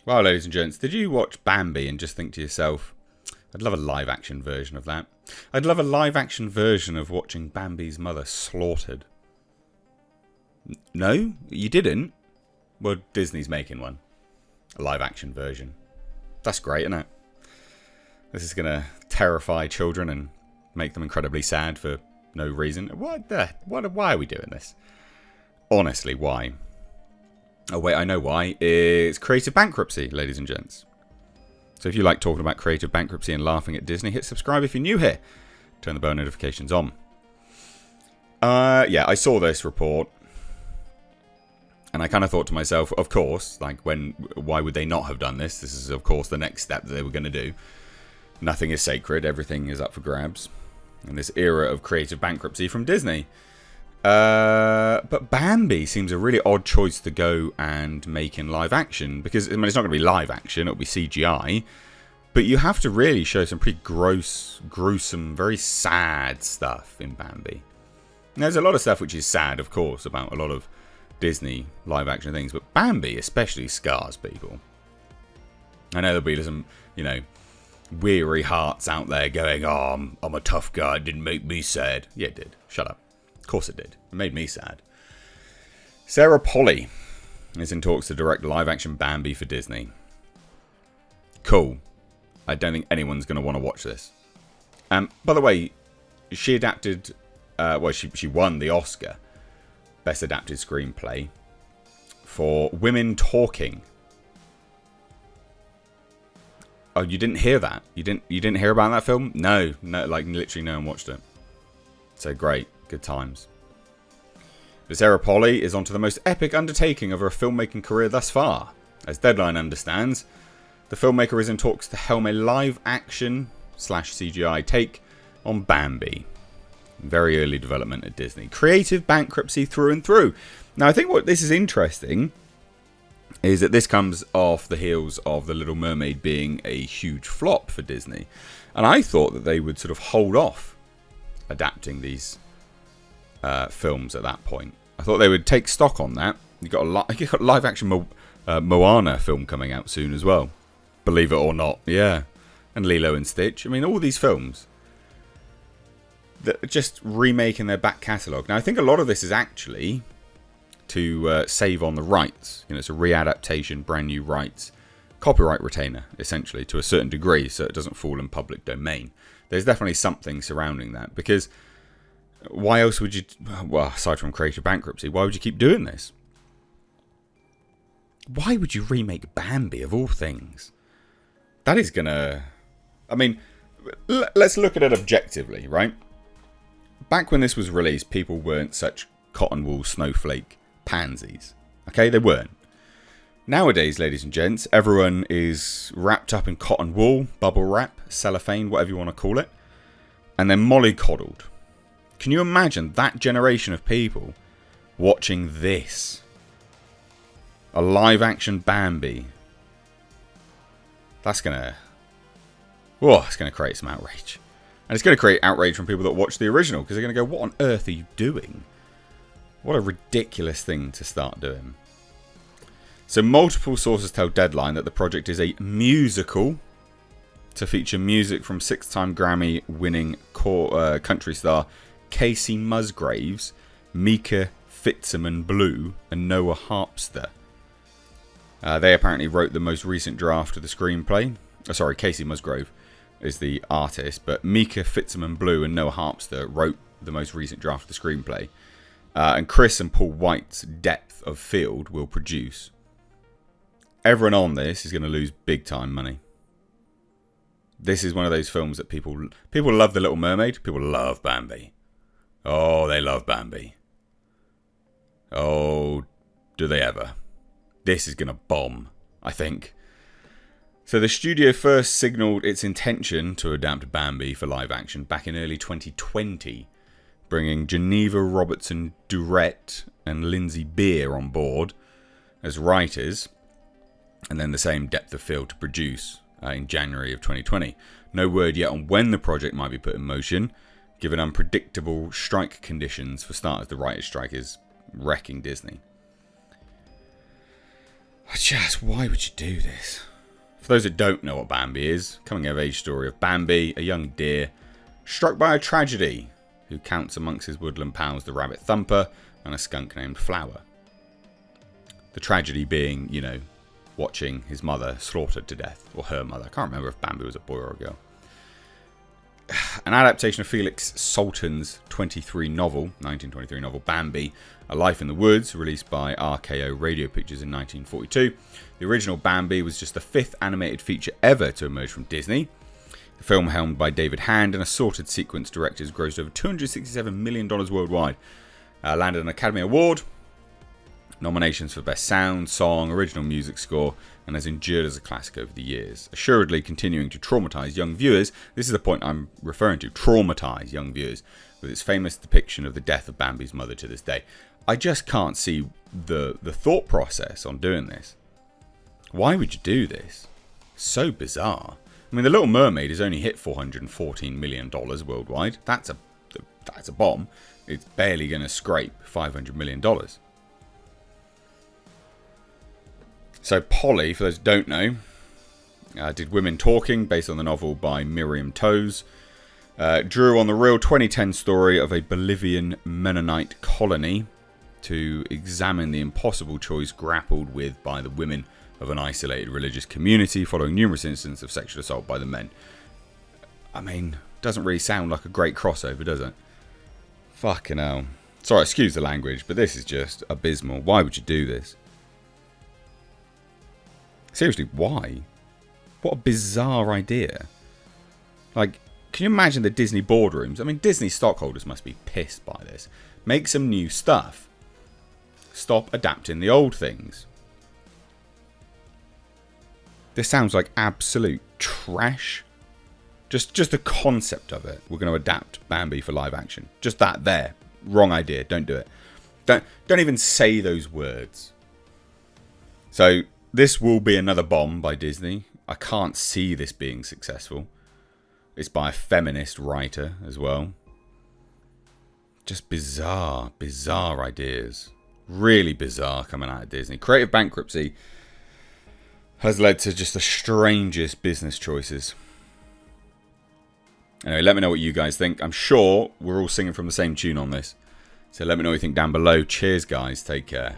Well, ladies and gents, did you watch Bambi and just think to yourself, I'd love a live-action version of that. I'd love a live-action version of watching Bambi's mother slaughtered. No? You didn't? Well, Disney's making one. A live-action version. That's great, isn't it? This is going to terrify children and make them incredibly sad for no reason. Why are we doing this? Honestly, why? Oh, wait, I know why. It's creative bankruptcy, ladies and gents. So if you like talking about creative bankruptcy and laughing at Disney, hit subscribe if you're new here. Turn the bell notifications on. Yeah, I saw this report. And I kind of thought to myself, of course, like why would they not have done this? This is, of course, the next step that they were going to do. Nothing is sacred. Everything is up for grabs. In this era of creative bankruptcy from Disney. But Bambi seems a really odd choice to go and make in live action. Because, I mean, it's not going to be live action. It'll be CGI. But you have to really show some pretty gross, gruesome, very sad stuff in Bambi. And there's a lot of stuff which is sad, of course, about a lot of Disney live action things. But Bambi especially scars people. I know there'll be some, weary hearts out there going, oh, I'm a tough guy. It didn't make me sad. Yeah, it did. Shut up. Of course it did. It made me sad. Sarah Polley is in talks to direct live-action Bambi for Disney. Cool. I don't think anyone's going to want to watch this. By the way, she adapted... she won the Oscar Best Adapted Screenplay for Women Talking. Oh, you didn't hear that? You didn't hear about that film? No, like literally no one watched it. So great. Good times. But Sarah Polley is onto the most epic undertaking of her filmmaking career thus far. As Deadline understands, the filmmaker is in talks to helm a live-action/CGI take on Bambi. Very early development at Disney. Creative bankruptcy through and through. Now, I think what this is interesting is that this comes off the heels of The Little Mermaid being a huge flop for Disney. And I thought that they would sort of hold off adapting these films at that point. I thought they would take stock on that. You got a live action Moana film coming out soon as well. Believe it or not, yeah. And Lilo and Stitch. I mean, all these films that are just remaking their back catalogue. Now, I think a lot of this is actually to save on the rights. It's a readaptation, brand new rights, copyright retainer, essentially, to a certain degree, so it doesn't fall in public domain. There's definitely something surrounding that, because why else would you, well, aside from creative bankruptcy, why would you keep doing this? Why would you remake Bambi, of all things? That is gonna... I mean, let's look at it objectively, right? Back when this was released, people weren't such cotton wool snowflake pansies. Okay, they weren't. Nowadays, ladies and gents, everyone is wrapped up in cotton wool, bubble wrap, cellophane, whatever you want to call it, and then mollycoddled. Can you imagine that generation of people watching this? A live-action Bambi. It's going to create some outrage. And it's going to create outrage from people that watch the original, because they're going to go, what on earth are you doing? What a ridiculous thing to start doing. So multiple sources tell Deadline that the project is a musical to feature music from six-time Grammy-winning country star Casey Musgraves, Mika Fitzsimmons-Blue, and Noah Harpster. They apparently wrote the most recent draft of the screenplay. Casey Musgrave is the artist, but Mika Fitzsimmons-Blue and Noah Harpster wrote the most recent draft of the screenplay. And Chris and Paul White's Depth of Field will produce. Everyone on this is going to lose big time money. This is one of those films that people love The Little Mermaid. People love Bambi. Oh, they love Bambi. Oh, do they ever? This is going to bomb, I think. So the studio first signalled its intention to adapt Bambi for live action back in early 2020, bringing Geneva Robertson Durrett and Lindsay Beer on board as writers, and then the same depth of field to produce in January of 2020. No word yet on when the project might be put in motion, given unpredictable strike conditions. For starters, the writers' strike is wrecking Disney. Why would you do this? For those that don't know what Bambi is, coming of age story of Bambi, a young deer struck by a tragedy, who counts amongst his woodland pals the rabbit Thumper and a skunk named Flower. The tragedy being, watching his mother slaughtered to death, or her mother. I can't remember if Bambi was a boy or a girl. An adaptation of Felix Salten's 1923 novel Bambi, A Life in the Woods, released by RKO Radio Pictures in 1942. The original Bambi was just the 5th animated feature ever to emerge from Disney. The film, helmed by David Hand and assorted sequence directors, grossed over $267 million worldwide. Landed an Academy Award, nominations for Best Sound, Song, Original Music Score, and has endured as a classic over the years. Assuredly continuing to traumatise young viewers, this is the point I'm referring to, traumatise young viewers, with its famous depiction of the death of Bambi's mother to this day. I just can't see the thought process on doing this. Why would you do this? So bizarre. I mean, The Little Mermaid has only hit $414 million worldwide. That's a bomb. It's barely going to scrape $500 million. So Polly, for those who don't know, did Women Talking, based on the novel by Miriam Toews. Drew on the real 2010 story of a Bolivian Mennonite colony to examine the impossible choice grappled with by the women of an isolated religious community following numerous incidents of sexual assault by the men. I mean, doesn't really sound like a great crossover, does it? Fucking hell. Sorry, excuse the language, but this is just abysmal. Why would you do this? Seriously, why? What a bizarre idea. Like, can you imagine the Disney boardrooms? I mean, Disney stockholders must be pissed by this. Make some new stuff. Stop adapting the old things. This sounds like absolute trash. Just the concept of it. We're going to adapt Bambi for live action. Just that there. Wrong idea. Don't do it. Don't even say those words. So this will be another bomb by Disney. I can't see this being successful. It's by a feminist writer as well. Just bizarre ideas. Really bizarre coming out of Disney. Creative bankruptcy has led to just the strangest business choices. Anyway, let me know what you guys think. I'm sure we're all singing from the same tune on this. So let me know what you think down below. Cheers, guys. Take care.